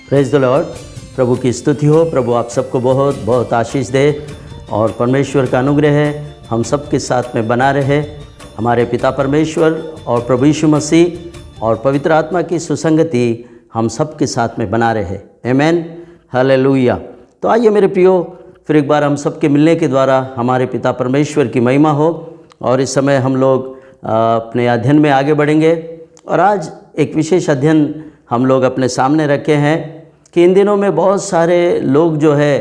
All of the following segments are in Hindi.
Praise the Lord. प्रभु की स्तुति हो। प्रभु आप सबको बहुत बहुत आशीष दे और परमेश्वर का अनुग्रह है हम सब के साथ में बना रहे। हमारे पिता परमेश्वर और प्रभु यीशु मसीह और पवित्र आत्मा की सुसंगति हम सब के साथ में बना रहे। आमेन, हालेलुया। तो आइए मेरे प्रियो, फिर एक बार हम सब के मिलने के द्वारा हमारे पिता परमेश्वर की महिमा हो। और इस समय हम लोग अपने अध्ययन में आगे बढ़ेंगे। और आज एक विशेष अध्ययन हम लोग अपने सामने रखे हैं कि इन दिनों में बहुत सारे लोग जो है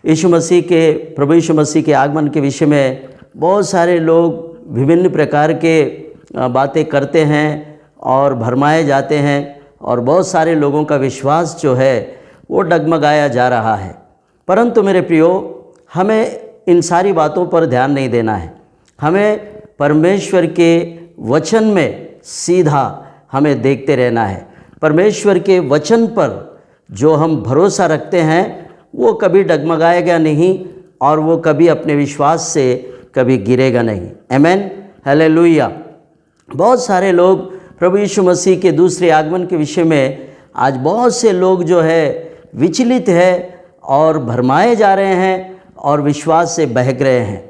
यीशु मसीह के, प्रभु यीशु मसीह के आगमन के विषय में बहुत सारे लोग विभिन्न प्रकार के बातें करते हैं और भरमाए जाते हैं। और बहुत सारे लोगों का विश्वास जो है वो डगमगाया जा रहा है। परंतु मेरे प्रियो, हमें इन सारी बातों पर ध्यान नहीं देना है। हमें परमेश्वर के वचन में सीधा हमें देखते रहना है। परमेश्वर के वचन पर जो हम भरोसा रखते हैं वो कभी डगमगाएगा नहीं और वो कभी अपने विश्वास से कभी गिरेगा नहीं। आमेन, हालेलुया। बहुत सारे लोग प्रभु यीशु मसीह के दूसरे आगमन के विषय में आज बहुत से लोग जो है विचलित है और भरमाए जा रहे हैं और विश्वास से बहक रहे हैं।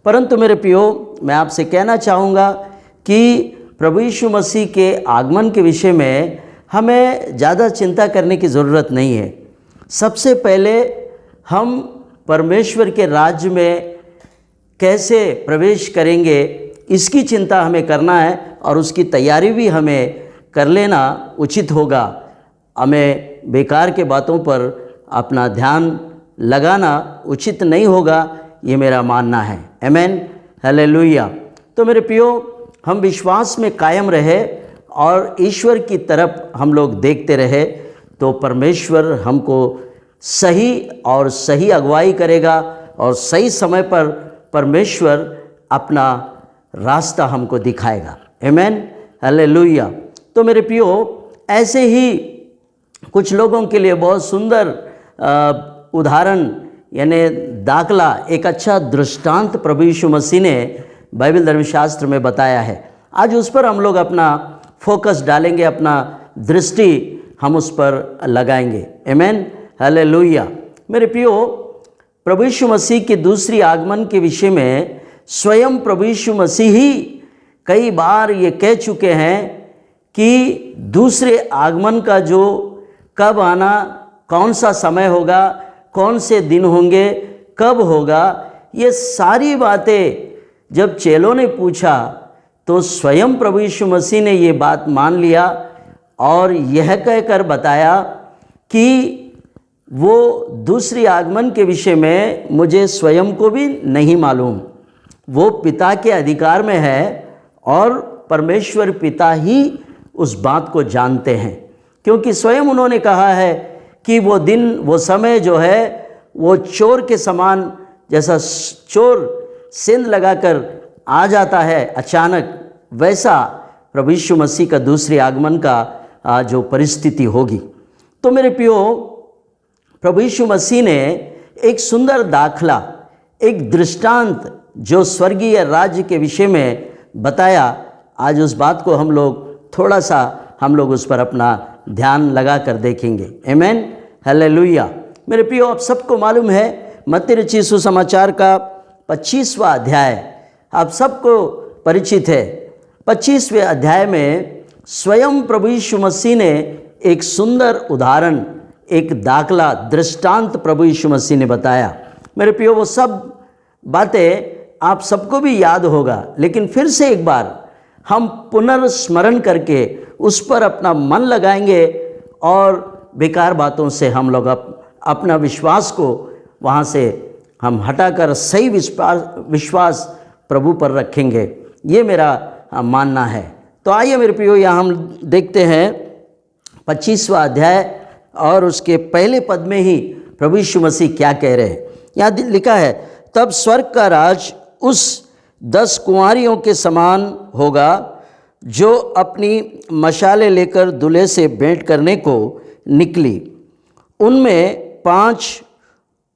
परंतु मेरे प्रियो, मैं आपसे कहना चाहूँगा कि प्रभु यीशु मसीह के आगमन के विषय में हमें ज़्यादा चिंता करने की ज़रूरत नहीं है। सबसे पहले हम परमेश्वर के राज्य में कैसे प्रवेश करेंगे इसकी चिंता हमें करना है और उसकी तैयारी भी हमें कर लेना उचित होगा। हमें बेकार के बातों पर अपना ध्यान लगाना उचित नहीं होगा, ये मेरा मानना है। आमेन, हालेलुया। तो मेरे प्रियो, हम विश्वास में कायम रहे और ईश्वर की तरफ हम लोग देखते रहे तो परमेश्वर हमको सही और सही अगुवाई करेगा और सही समय पर परमेश्वर अपना रास्ता हमको दिखाएगा। आमेन, हालेलुया। तो मेरे प्रियो, ऐसे ही कुछ लोगों के लिए बहुत सुंदर उदाहरण यानी दाखला, एक अच्छा दृष्टांत प्रभु यीशु मसीह ने बाइबल धर्मशास्त्र में बताया है। आज उस पर हम लोग अपना फोकस डालेंगे, अपना दृष्टि हम उस पर लगाएंगे। आमेन, हालेलुया। मेरे प्रियो, प्रभु यीशु मसीह के दूसरी आगमन के विषय में स्वयं प्रभु यीशु मसीह ही कई बार ये कह चुके हैं कि दूसरे आगमन का जो कब आना, कौन सा समय होगा, कौन से दिन होंगे, कब होगा, ये सारी बातें जब चेलों ने पूछा तो स्वयं प्रभु यीशु मसीह ने ये बात मान लिया और यह कहकर बताया कि वो दूसरी आगमन के विषय में मुझे स्वयं को भी नहीं मालूम, वो पिता के अधिकार में है और परमेश्वर पिता ही उस बात को जानते हैं। क्योंकि स्वयं उन्होंने कहा है कि वो दिन, वो समय जो है वो चोर के समान, जैसा चोर सेंध लगाकर आ जाता है अचानक, वैसा प्रभु यीशु मसीह का दूसरे आगमन का जो परिस्थिति होगी। तो मेरे प्रियो, प्रभु यीशु मसीह ने एक सुंदर दाखला, एक दृष्टांत जो स्वर्गीय राज्य के विषय में बताया, आज उस बात को हम लोग थोड़ा सा उस पर अपना ध्यान लगा कर देखेंगे। आमेन, हालेलुया। मेरे प्रियो, आप सबको मालूम है मत्ती रचित सुसमाचार का 25वां अध्याय आप सबको परिचित है। 25वें अध्याय में स्वयं प्रभु यीशु मसीह ने एक सुंदर उदाहरण, एक दाखला, दृष्टांत प्रभु यीशु मसीह ने बताया। मेरे प्रियो, वो सब बातें आप सबको भी याद होगा, लेकिन फिर से एक बार हम पुनर्स्मरण करके उस पर अपना मन लगाएंगे और बेकार बातों से हम लोग अपना विश्वास को वहाँ से हम हटाकर सही विश्वास प्रभु पर रखेंगे। ये मेरा मानना है। तो आइए मेरे प्रियो, यहाँ हम देखते हैं 25वां अध्याय और उसके पहले पद में ही प्रभु यीशु मसीह क्या कह रहे हैं। यहाँ लिखा है, तब स्वर्ग का राज उस 10 कुंवारियों के समान होगा जो अपनी मशालें लेकर दूल्हे से भेंट करने को निकली। उनमें 5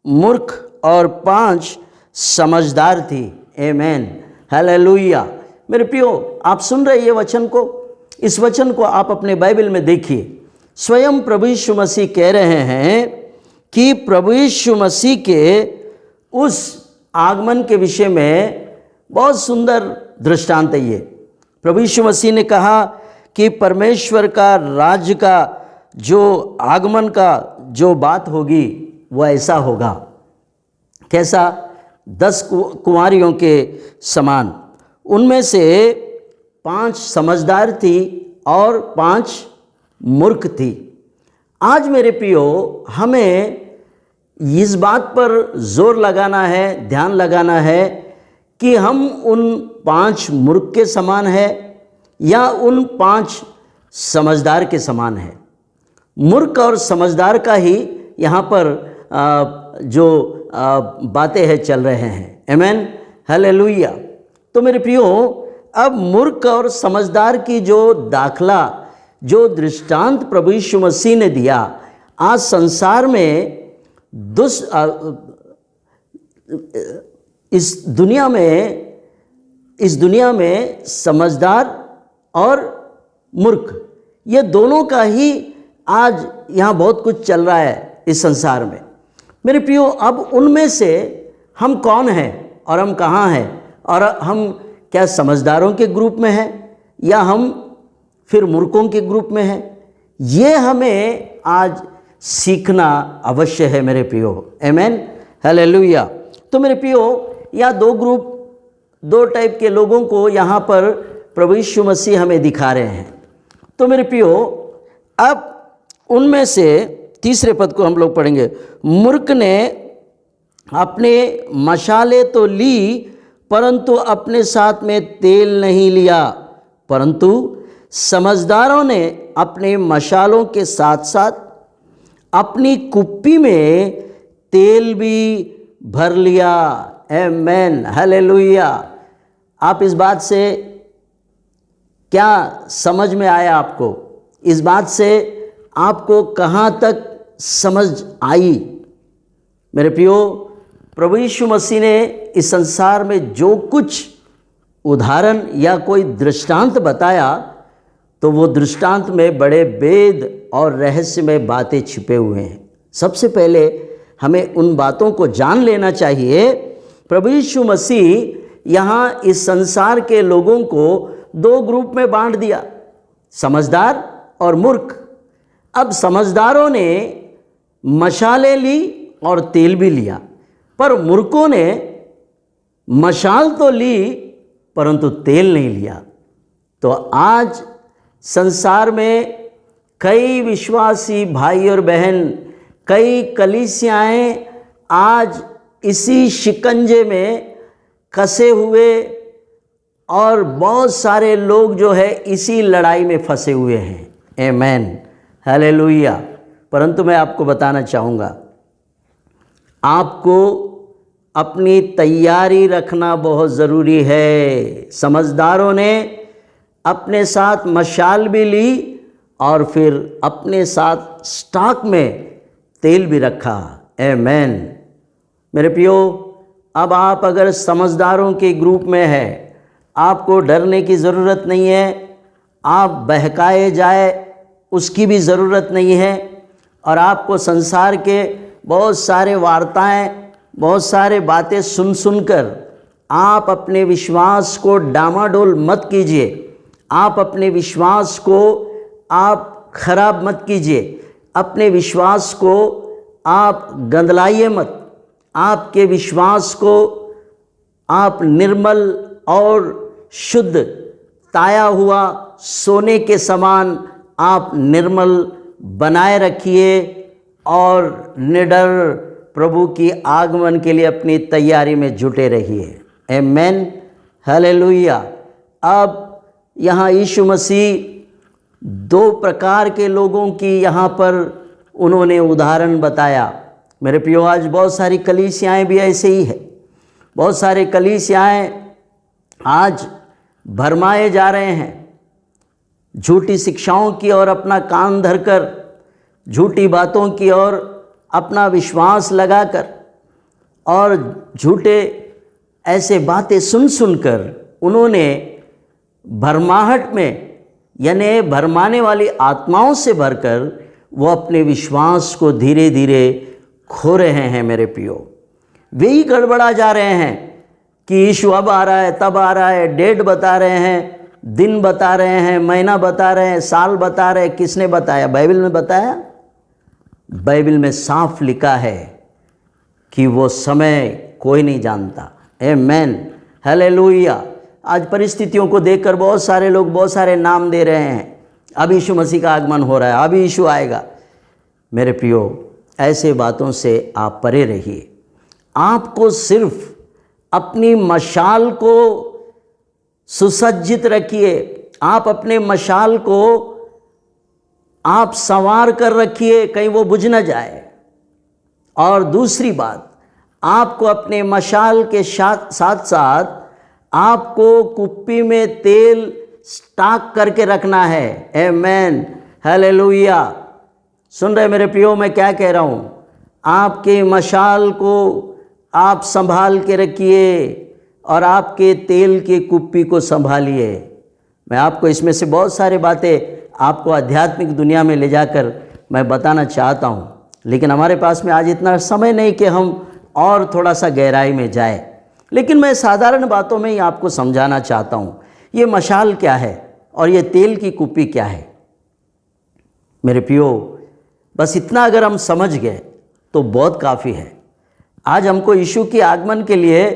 मूर्ख और 5 समझदार थी। आमेन, हालेलुया। मेरे प्रियो, आप सुन रहे ये वचन को, इस वचन को आप अपने बाइबल में देखिए। स्वयं प्रभु यीशु मसीह कह रहे हैं कि प्रभु यीशु मसीह के उस आगमन के विषय में बहुत सुंदर दृष्टांत है ये। प्रभु यीशु मसीह ने कहा कि परमेश्वर का राज्य का जो आगमन का जो बात होगी वो ऐसा होगा। कैसा? 10 कुंवारियों के समान। उनमें से 5 समझदार थी और 5 मूर्ख थी। आज मेरे प्रियो, हमें इस बात पर जोर लगाना है, ध्यान लगाना है कि हम उन 5 मूर्ख के समान है या उन 5 समझदार के समान है। मूर्ख और समझदार का ही यहाँ पर जो बातें हैं चल रहे हैं। आमीन, हालेलुया। तो मेरे प्रियो, अब मूर्ख और समझदार की जो दाखला, जो दृष्टांत प्रभु यीशु मसीह ने दिया, आज संसार में इस दुनिया में समझदार और मूर्ख, ये दोनों का ही आज यहाँ बहुत कुछ चल रहा है इस संसार में। मेरे प्रियो, अब उनमें से हम कौन हैं और हम कहाँ हैं, और हम क्या समझदारों के ग्रुप में हैं या हम फिर मूर्खों के ग्रुप में हैं, ये हमें आज सीखना अवश्य है मेरे प्रियो। आमीन, हालेलुया। तो मेरे प्रियो, या 2 ग्रुप, 2 टाइप के लोगों को यहाँ पर प्रभु यीशु मसीह हमें दिखा रहे हैं। तो मेरे प्रियो, अब उनमें से तीसरे पद को हम लोग पढ़ेंगे। मूर्ख ने अपने मशाले तो ली परंतु अपने साथ में तेल नहीं लिया, परंतु समझदारों ने अपने मशालों के साथ साथ अपनी कुप्पी में तेल भी भर लिया। आमीन, हालेलुया। आप इस बात से क्या समझ में आया आपको? इस बात से आपको कहाँ तक समझ आई? मेरे प्रियो, प्रभु यीशु मसीह ने इस संसार में जो कुछ उदाहरण या कोई दृष्टांत बताया, तो वो दृष्टांत में बड़े वेद और रहस्यमय बातें छिपे हुए हैं। सबसे पहले हमें उन बातों को जान लेना चाहिए। प्रभु यीशु मसीह यहाँ इस संसार के लोगों को 2 ग्रुप में बांट दिया, समझदार और मूर्ख। अब समझदारों ने मशालें ली और तेल भी लिया, पर मूर्खों ने मशाल तो ली परंतु तेल नहीं लिया। तो आज संसार में कई विश्वासी भाई और बहन, कई कलीसियाएं आज इसी शिकंजे में कसे हुए, और बहुत सारे लोग जो है इसी लड़ाई में फंसे हुए हैं। आमीन, हालेलुया। परंतु मैं आपको बताना चाहूँगा, आपको अपनी तैयारी रखना बहुत ज़रूरी है। समझदारों ने अपने साथ मशाल भी ली और फिर अपने साथ स्टॉक में तेल भी रखा। आमीन। मेरे प्रियो, अब आप अगर समझदारों के ग्रुप में हैं, आपको डरने की ज़रूरत नहीं है, आप बहकाए जाए उसकी भी ज़रूरत नहीं है, और आपको संसार के बहुत सारे वार्ताएं, बहुत सारे बातें सुनकर आप अपने विश्वास को डामाडोल मत कीजिए। आप अपने विश्वास को आप खराब मत कीजिए, अपने विश्वास को आप गंदलाइए मत। आपके विश्वास को आप निर्मल और शुद्ध ताया हुआ सोने के समान आप निर्मल बनाए रखिए और निडर प्रभु की आगमन के लिए अपनी तैयारी में जुटे रहिए। आमीन, हालेलुया। अब यहाँ यीशु मसीह 2 प्रकार के लोगों की यहाँ पर उन्होंने उदाहरण बताया। मेरे प्रियो, आज बहुत सारी कलीसियाएँ भी ऐसे ही है। बहुत सारे कलीसियाएँ आज भरमाए जा रहे हैं, झूठी शिक्षाओं की ओर अपना कान धरकर, झूठी बातों की ओर अपना विश्वास लगाकर, और झूठे ऐसे बातें सुनकर उन्होंने भरमाहट में, यानी भरमाने वाली आत्माओं से भरकर वो अपने विश्वास को धीरे धीरे खो रहे हैं मेरे प्रियो। वे ही गड़बड़ा जा रहे हैं कि यीशु अब आ रहा है, तब आ रहा है, डेट बता रहे हैं, दिन बता रहे हैं, महीना बता रहे हैं, साल बता रहे हैं। किसने बताया? बाइबल में बताया। बाइबल में साफ लिखा है कि वो समय कोई नहीं जानता। आमेन, हालेलुया। आज परिस्थितियों को देखकर बहुत सारे लोग बहुत सारे नाम दे रहे हैं। अब यीशु मसीह का आगमन हो रहा है, अब यीशु आएगा। मेरे प्रियो, ऐसे बातों से आप परे रहिए। आपको सिर्फ अपनी मशाल को सुसज्जित रखिए। आप अपने मशाल को आप संवार कर रखिए, कहीं वो बुझ न जाए। और दूसरी बात, आपको अपने मशाल के साथ साथ आपको कुप्पी में तेल स्टॉक करके रखना है। आमेन, हालेलुया। सुन रहे मेरे प्रियो, मैं क्या कह रहा हूँ? आपके मशाल को आप संभाल के रखिए और आपके तेल की कुप्पी को संभालिए। मैं आपको इसमें से बहुत सारी बातें आपको आध्यात्मिक दुनिया में ले जाकर मैं बताना चाहता हूँ, लेकिन हमारे पास में आज इतना समय नहीं कि हम और थोड़ा सा गहराई में जाए। लेकिन मैं साधारण बातों में ही आपको समझाना चाहता हूँ, ये मशाल क्या है और ये तेल की कुप्पी क्या है। मेरे प्रियो, बस इतना अगर हम समझ गए तो बहुत काफ़ी है। आज हमको यीशु के आगमन के लिए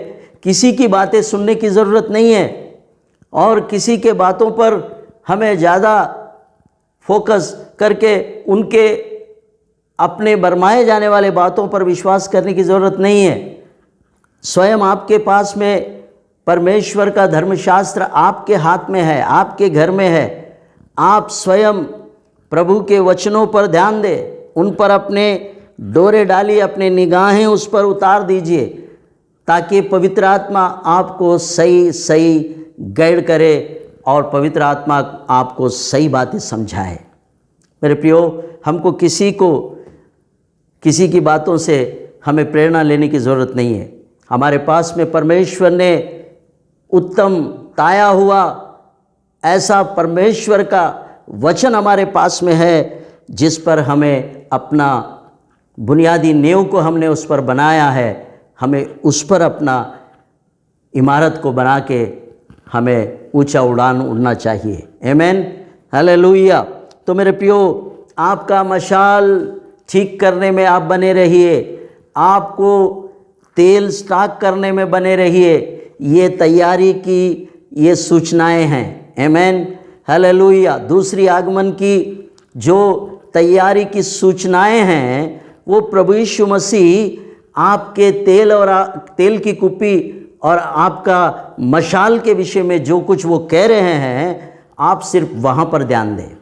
किसी की बातें सुनने की ज़रूरत नहीं है और किसी के बातों पर हमें ज़्यादा फोकस करके उनके अपने बरमाए जाने वाले बातों पर विश्वास करने की ज़रूरत नहीं है। स्वयं आपके पास में परमेश्वर का धर्मशास्त्र आपके हाथ में है, आपके घर में है। आप स्वयं प्रभु के वचनों पर ध्यान दें, उन पर अपने डोरे डालिए, अपने निगाहें उस पर उतार दीजिए, ताकि पवित्र आत्मा आपको सही गाइड करे और पवित्र आत्मा आपको सही बातें समझाए। मेरे प्रियो, हमको किसी की बातों से हमें प्रेरणा लेने की ज़रूरत नहीं है। हमारे पास में परमेश्वर ने उत्तम ताया हुआ ऐसा परमेश्वर का वचन हमारे पास में है, जिस पर हमें अपना बुनियादी नींव को हमने उस पर बनाया है। हमें उस पर अपना इमारत को बना के हमें ऊंचा उड़ान उड़ना चाहिए। आमेन, हालेलुया। तो मेरे प्रियो, आपका मशाल ठीक करने में आप बने रहिए, आपको तेल स्टॉक करने में बने रहिए। ये तैयारी की ये सूचनाएं हैं। आमेन, हालेलुया। दूसरी आगमन की जो तैयारी की सूचनाएं हैं, वो प्रभु यीशु मसीह आपके तेल की कुप्पी और आपका मशाल के विषय में जो कुछ वो कह रहे हैं, आप सिर्फ वहाँ पर ध्यान दें।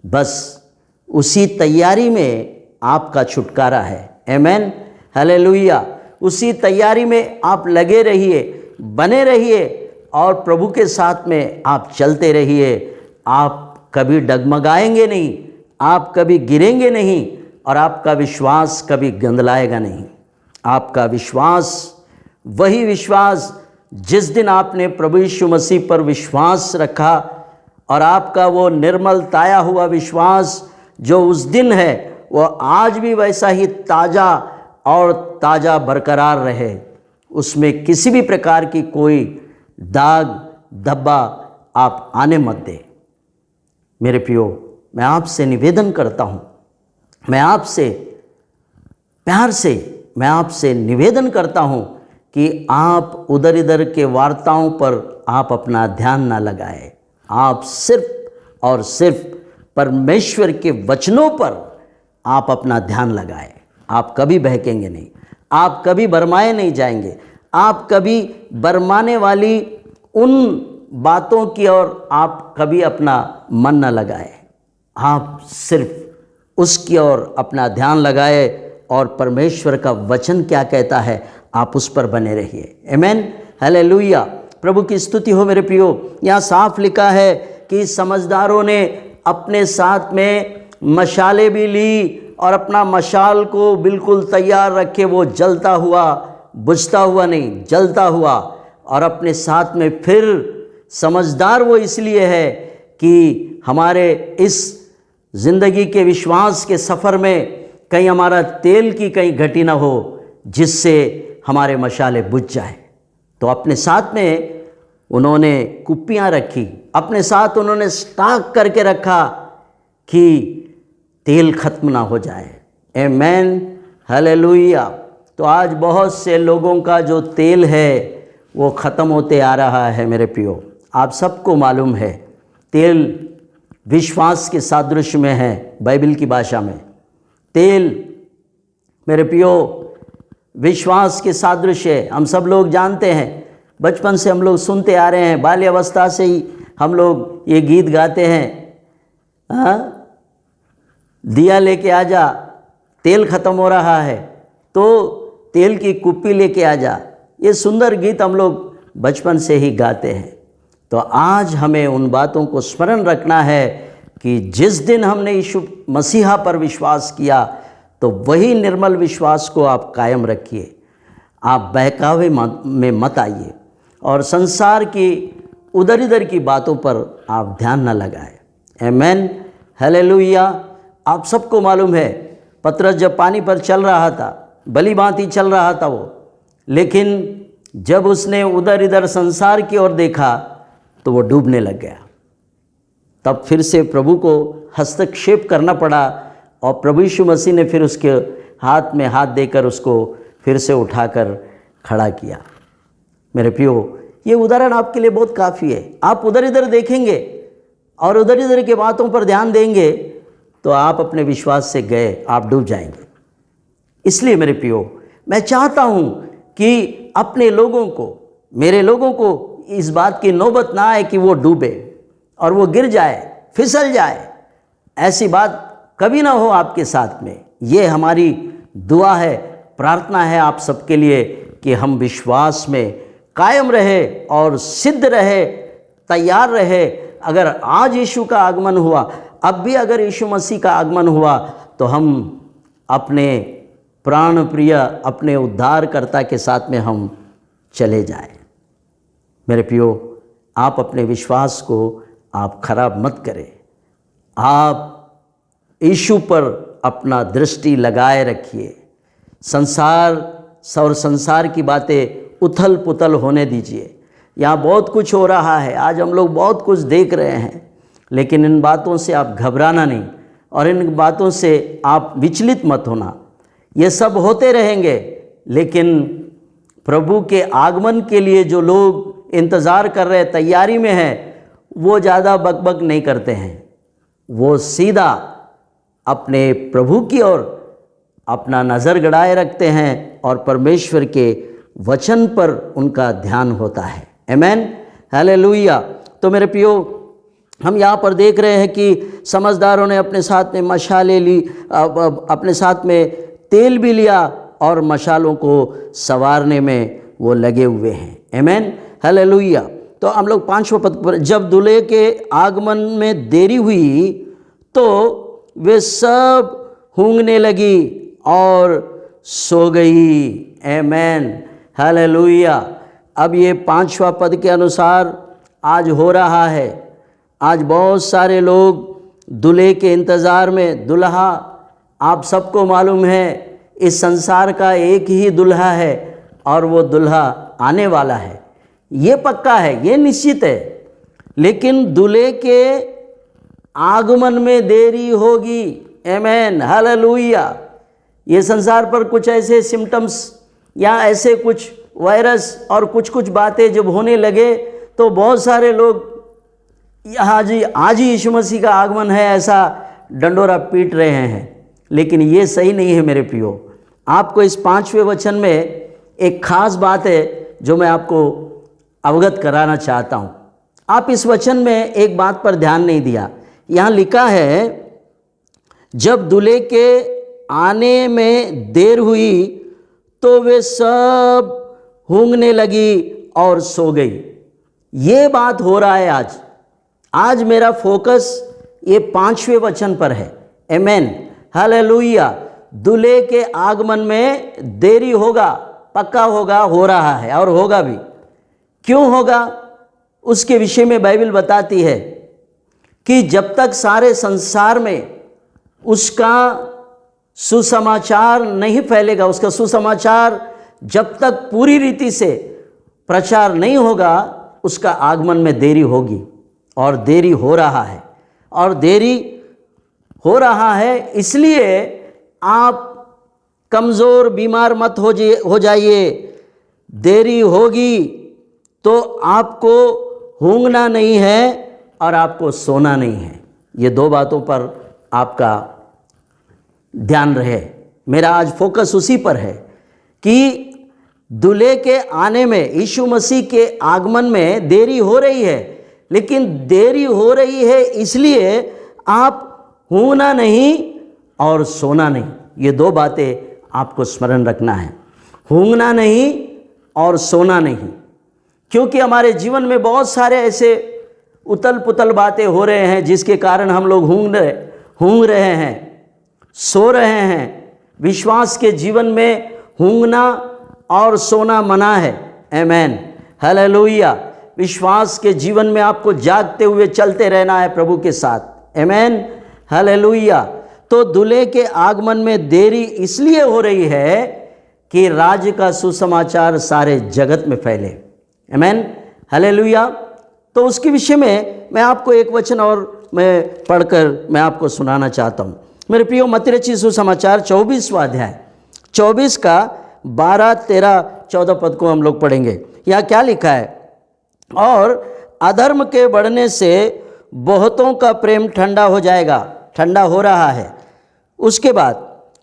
बस उसी तैयारी में आपका छुटकारा है। आमेन, हालेलुया। उसी तैयारी में आप लगे रहिए, बने रहिए और प्रभु के साथ में आप चलते रहिए। आप कभी डगमगाएंगे नहीं, आप कभी गिरेंगे नहीं और आपका विश्वास कभी गंदलाएगा नहीं। आपका विश्वास वही विश्वास जिस दिन आपने प्रभु यीशु मसीह पर विश्वास रखा, और आपका वो निर्मल ताया हुआ विश्वास जो उस दिन है, वो आज भी वैसा ही ताज़ा बरकरार रहे। उसमें किसी भी प्रकार की कोई दाग धब्बा आप आने मत दे। मेरे प्रियो, मैं आपसे निवेदन करता हूँ, मैं आपसे प्यार से मैं आपसे निवेदन करता हूँ कि आप उधर इधर के वार्ताओं पर आप अपना ध्यान ना लगाएं। आप सिर्फ और सिर्फ परमेश्वर के वचनों पर आप अपना ध्यान लगाएं। आप कभी बहकेंगे नहीं, आप कभी बरमाए नहीं जाएंगे, आप कभी बरमाने वाली उन बातों की ओर आप कभी अपना मन न लगाएं। आप सिर्फ उसकी ओर अपना ध्यान लगाए और परमेश्वर का वचन क्या कहता है आप उस पर बने रहिए। आमेन, हालेलुया। प्रभु की स्तुति हो। मेरे प्रियो, यहाँ साफ लिखा है कि समझदारों ने अपने साथ में मशाले भी ली और अपना मशाल को बिल्कुल तैयार रखे, वो जलता हुआ, बुझता हुआ नहीं, जलता हुआ। और अपने साथ में फिर समझदार वो इसलिए है कि हमारे इस ज़िंदगी के विश्वास के सफ़र में कहीं हमारा तेल की कहीं घटी ना हो, जिससे हमारे मशाले बुझ जाए। तो अपने साथ में उन्होंने कुप्पियाँ रखी, अपने साथ उन्होंने स्टॉक करके रखा कि तेल ख़त्म ना हो जाए। आमीन, हालेलुया। तो आज बहुत से लोगों का जो तेल है वो ख़त्म होते आ रहा है मेरे प्रियो। आप सबको मालूम है तेल विश्वास के सादृश्य में है। बाइबल की भाषा में तेल मेरे प्रियो विश्वास के सादृश्य है। हम सब लोग जानते हैं, बचपन से हम लोग सुनते आ रहे हैं, बाल्यावस्था से ही हम लोग ये गीत गाते हैं, दिया लेके आ जा, तेल ख़त्म हो रहा है तो तेल की कुप्पी लेके आ जा। ये सुंदर गीत हम लोग बचपन से ही गाते हैं। तो आज हमें उन बातों को स्मरण रखना है कि जिस दिन हमने यीशु मसीहा पर विश्वास किया तो वही निर्मल विश्वास को आप कायम रखिए। आप बहकावे में मत आइए और संसार की उधर इधर की बातों पर आप ध्यान न लगाएं। आमीन, हालेलुया। आप सबको मालूम है पतरस जब पानी पर चल रहा था, भली भांति चल रहा था वो, लेकिन जब उसने उधर इधर संसार की ओर देखा तो वो डूबने लग गया। तब फिर से प्रभु को हस्तक्षेप करना पड़ा और प्रभु यीशु मसीह ने फिर उसके हाथ में हाथ देकर उसको फिर से उठाकर खड़ा किया। मेरे प्रियो, ये उदाहरण आपके लिए बहुत काफ़ी है। आप उधर इधर देखेंगे और उधर इधर के बातों पर ध्यान देंगे तो आप अपने विश्वास से गए, आप डूब जाएंगे। इसलिए मेरे प्रियो, मैं चाहता हूँ कि अपने लोगों को, मेरे लोगों को इस बात की नौबत ना आए कि वो डूबे और वो गिर जाए, फिसल जाए। ऐसी बात कभी ना हो आपके साथ में। ये हमारी दुआ है, प्रार्थना है आप सबके लिए कि हम विश्वास में कायम रहे और सिद्ध रहे, तैयार रहे। अगर आज यीशु का आगमन हुआ, अब भी अगर यीशु मसीह का आगमन हुआ तो हम अपने प्राण प्रिय, अपने उद्धारकर्ता के साथ में हम चले जाएं। मेरे प्रियो, आप अपने विश्वास को आप खराब मत करें। आप यीशु पर अपना दृष्टि लगाए रखिए। संसार की बातें उथल पुथल होने दीजिए। यहाँ बहुत कुछ हो रहा है, आज हम लोग बहुत कुछ देख रहे हैं, लेकिन इन बातों से आप घबराना नहीं और इन बातों से आप विचलित मत होना। ये सब होते रहेंगे, लेकिन प्रभु के आगमन के लिए जो लोग इंतज़ार कर रहे, तैयारी में हैं, वो ज़्यादा बकबक नहीं करते हैं। वो सीधा अपने प्रभु की ओर अपना नज़र गड़ाए रखते हैं और परमेश्वर के वचन पर उनका ध्यान होता है। आमीन, हालेलुया। तो मेरे प्रियो, हम यहाँ पर देख रहे हैं कि समझदारों ने अपने साथ में मशालें ली, अपने साथ में तेल भी लिया और मशालों को संवारने में वो लगे हुए हैं। आमीन, हालेलुया। तो हम लोग 5वें पद पर, जब दूल्हे के आगमन में देरी हुई तो वे सब ऊँघने लगी और सो गई। आमीन, हालेलुया। अब ये 5वां पद के अनुसार आज हो रहा है। आज बहुत सारे लोग दूल्हे के इंतज़ार में, दुल्हा, आप सबको मालूम है इस संसार का एक ही दुल्हा है और वो दुल्हा आने वाला है। ये पक्का है, ये निश्चित है। लेकिन दूल्हे के आगमन में देरी होगी। आमीन, हालेलुया। ये संसार पर कुछ ऐसे सिम्टम्स या ऐसे कुछ वायरस और कुछ बातें जब होने लगे तो बहुत सारे लोग आज ही यीशु मसीह का आगमन है ऐसा डंडोरा पीट रहे हैं। लेकिन ये सही नहीं है मेरे प्रियो। आपको इस 5वें वचन में एक खास बात है जो मैं आपको अवगत कराना चाहता हूँ। आप इस वचन में एक बात पर ध्यान नहीं दिया। यहाँ लिखा है, जब दूल्हे के आने में देर हुई तो वे सब ऊँघने लगी और सो गई। ये बात हो रहा है आज मेरा फोकस ये 5वें वचन पर है। आमीन, हालेलुया। दूल्हे के आगमन में देरी होगा, पक्का होगा, हो रहा है और होगा भी। क्यों होगा उसके विषय में बाइबल बताती है कि जब तक सारे संसार में उसका सुसमाचार नहीं फैलेगा, उसका सुसमाचार जब तक पूरी रीति से प्रचार नहीं होगा, उसका आगमन में देरी होगी। और देरी हो रहा है, और देरी हो रहा है, इसलिए आप कमज़ोर बीमार मत हो जाइए। देरी होगी तो आपको ऊँघना नहीं है और आपको सोना नहीं है। ये दो बातों पर आपका ध्यान रहे। मेरा आज फोकस उसी पर है कि दूल्हे के आने में, यीशु मसीह के आगमन में देरी हो रही है, लेकिन देरी हो रही है इसलिए आप ऊँघना नहीं और सोना नहीं। ये दो बातें आपको स्मरण रखना है, ऊँघना नहीं और सोना नहीं। क्योंकि हमारे जीवन में बहुत सारे ऐसे उतल पुतल बातें हो रहे हैं जिसके कारण हम लोग ऊँघ रहे हैं, सो रहे हैं। विश्वास के जीवन में ऊँघना और सोना मना है। आमेन, हालेलुया। विश्वास के जीवन में आपको जागते हुए चलते रहना है प्रभु के साथ। आमेन, हालेलुया। तो दूल्हे के आगमन में देरी इसलिए हो रही है कि राज्य का सुसमाचार सारे जगत में फैले। आमेन, हालेलुया। तो उसके विषय में मैं आपको एक वचन और मैं पढ़कर मैं आपको सुनाना चाहता हूँ। मेरे प्रियो, मत्ती रचित सुसमाचार 24वां अध्याय 24 का 12, 13, 14 पद को हम लोग पढ़ेंगे। यहाँ क्या लिखा है? और अधर्म के बढ़ने से बहुतों का प्रेम ठंडा हो जाएगा, ठंडा हो रहा है। उसके बाद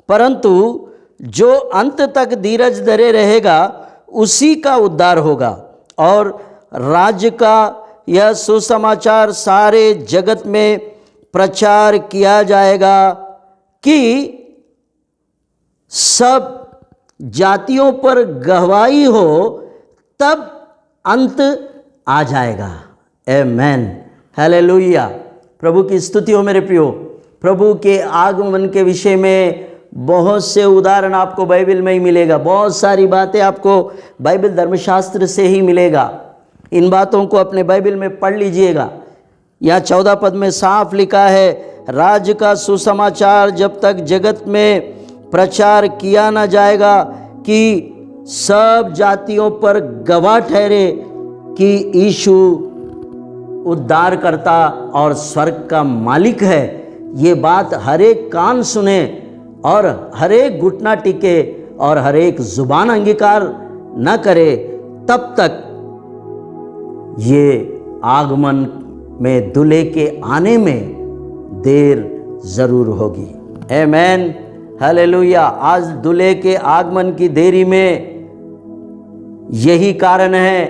परंतु जो अंत तक धीरज धरे रहेगा उसी का उद्धार होगा। और राज्य का यह सुसमाचार सारे जगत में प्रचार किया जाएगा कि सब जातियों पर गवाही हो, तब अंत आ जाएगा। आमेन, हालेलुया। प्रभु की स्तुति हो मेरे प्रियो। प्रभु के आगमन के विषय में बहुत से उदाहरण आपको बाइबल में ही मिलेगा, बहुत सारी बातें आपको बाइबल धर्मशास्त्र से ही मिलेगा। इन बातों को अपने बाइबल में पढ़ लीजिएगा। यहाँ 14 पद में साफ लिखा है, राज्य का सुसमाचार जब तक जगत में प्रचार किया न जाएगा कि सब जातियों पर गवाह ठहरे कि यीशु उद्धारकर्ता और स्वर्ग का मालिक है। ये बात हर एक कान सुने और हर एक घुटना टिके और हर एक जुबान अंगीकार न करे, तब तक ये आगमन में दूल्हे के आने में देर जरूर होगी। आमेन, हालेलुया। आज दूल्हे के आगमन की देरी में यही कारण है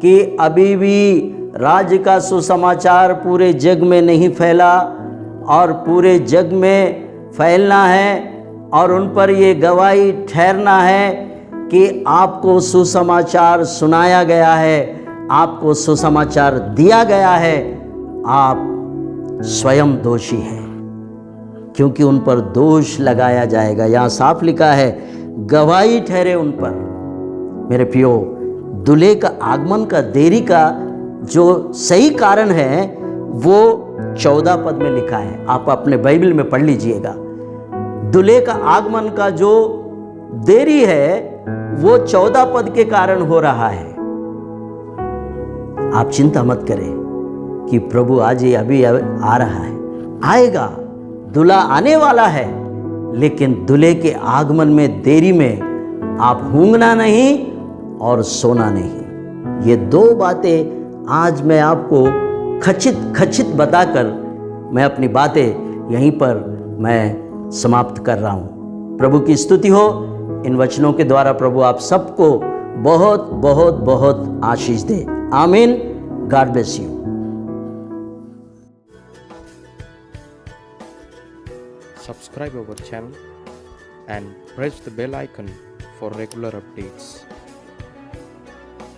कि अभी भी राज्य का सुसमाचार पूरे जग में नहीं फैला, और पूरे जग में फैलना है और उन पर ये गवाही ठहरना है कि आपको सुसमाचार सुनाया गया है, आपको सुसमाचार दिया गया है, आप स्वयं दोषी हैं, क्योंकि उन पर दोष लगाया जाएगा। यहाँ साफ लिखा है, गवाही ठहरे उन पर। मेरे प्रियो, दूल्हे का आगमन का देरी का जो सही कारण है वो 14 पद में लिखा है, आप अपने बाइबल में पढ़ लीजिएगा। दूल्हे का आगमन का जो देरी है वो 14 पद के कारण हो रहा है। आप चिंता मत करें कि प्रभु आज ही अभी आ रहा है, आएगा, दूल्हा आने वाला है, लेकिन दूल्हे के आगमन में देरी में आप ऊँघना नहीं और सोना नहीं। ये दो बातें आज मैं आपको खचित बताकर मैं अपनी बातें यहीं पर मैं समाप्त कर रहा हूँ। प्रभु की स्तुति हो। इन वचनों के द्वारा प्रभु आप सबको बहुत बहुत बहुत आशीष दे। आमीन। God bless you. Subscribe our channel and press the bell icon for regular updates.